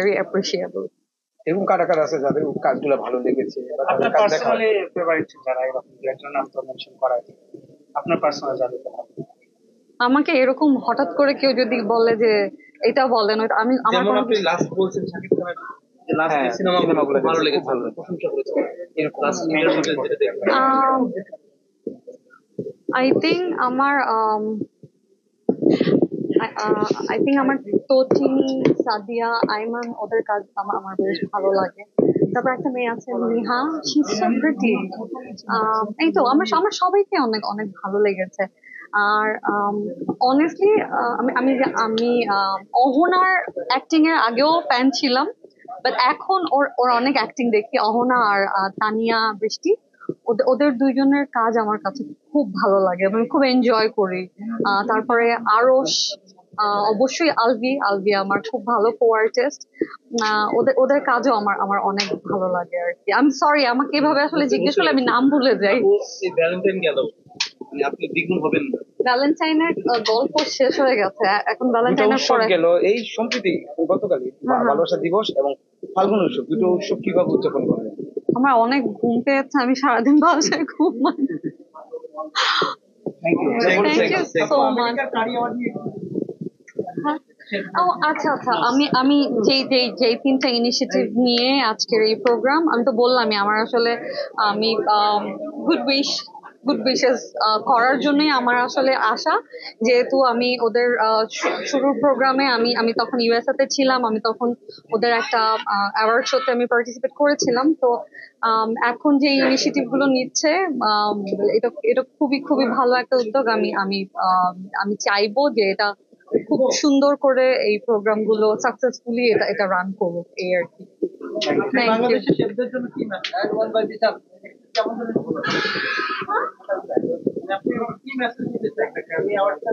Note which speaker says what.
Speaker 1: Very appreciable.
Speaker 2: এরকম কারা কারা আছে যাদের কাজগুলো ভালো লেগেছে বা তাদের
Speaker 3: আপনার
Speaker 2: কাজ দেখা
Speaker 3: পার্সোনালি ফেভারিট যারা এরকম একজন নাম তো মেনশন করা আছে, আপনার পার্সোনাল যাদের ভালো
Speaker 1: আমাকে এরকম হঠাৎ করে কেউ যদি বলে যে এটা বলেন, আমি আমার
Speaker 4: যেমন
Speaker 1: কোনো
Speaker 4: আপনি লাস্ট বলছেন শাকিব খানের যে লাস্ট
Speaker 2: হ্যাঁ,
Speaker 4: সিনেমাগুলো
Speaker 2: সিনেমাগুলো
Speaker 4: ভালো
Speaker 2: দেখেছি,
Speaker 4: লেগেছে,
Speaker 2: খুব ভালো
Speaker 4: প্রশংসা করেছেন
Speaker 2: এরকম
Speaker 4: লাস্ট ইয়ার মধ্যে যেটা দেখবেন।
Speaker 1: আই থিঙ্ক আমার আই থিঙ্ক আমার তটিনী, সাদিয়া, আইমান ওদের কাজ আমার বেশ ভালো লাগে। তারপর একটা মেয়ে আছে Niha, she is so pretty. এই তো আমার আমার সবাইকে অনেক অনেক ভালো লেগেছে। আর অনেস্টলি আমি অহনার অ্যাক্টিং এর আগেও ফ্যান ছিলাম, বাট এখন ওর ওর অনেক অ্যাক্টিং দেখি, অহনা আর তানিয়া বৃষ্টি, ওদের দুইজনের কাজ আমার কাছে খুব ভালো লাগে এবং খুব এনজয় করি। তারপরে আরশ, অবশ্যই আলভি, আলভি আমার খুব ভালো কো আর্টিস্ট। ওদের ওদের কাজও আমার আমার অনেক ভালো লাগে আর কি। আমি সরি, আমাকে এভাবে আসলে জিজ্ঞেস করলে আমি নাম ভুলে যাই।
Speaker 4: এই ভ্যালেন্টাইন গেল, মানে আপনি দ্বিগুণ হবেন না।
Speaker 1: ভ্যালেন্টাইনের গল্প শেষ হয়ে গেছে, এখন ভ্যালেন্টাইনের
Speaker 2: উৎসব
Speaker 1: পরে
Speaker 2: গেল এই সম্প্রতি গতকালই ভালোবাসা দিবস এবং ফাল্গুন উৎসব, দুটো উৎসব কিভাবে উদযাপন করলেন?
Speaker 1: আমার অনেক ঘুম পেয়েছে, আমি সারাদিন বাসায় ঘুমাই।
Speaker 2: Thank you
Speaker 1: so much. ও আচ্ছা আচ্ছা, আমি যেই তিনটা ইনিশিয়েটিভ নিয়ে আজকের এই প্রোগ্রাম, আমি তো বললামই আমার আসলে আমি গুড উইশেস করার জন্যই আমার আসলে আশা। যেহেতু আমি ওদের শুরুর প্রোগ্রামে আমি তখন ইউএসএ তে ছিলাম, আমি তখন ওদের একটা অ্যাওয়ার্ড শোতে আমি পার্টিসিপেট করেছিলাম। তো এখন যে ইনিশিয়েটিভ গুলো নিচ্ছে, এটা এটা খুবই খুবই ভালো একটা উদ্যোগ। আমি চাইবো যে এটা খুব সুন্দর করে এই প্রোগ্রাম গুলো সাকসেসফুলি এটা রান করুক, এই আর কি।
Speaker 4: বাংলাদেশের শেফদের জন্য কি মেসেজ, আপনি কি মেসেজ দিতে চান এই অ্যাওয়ার্ডটা?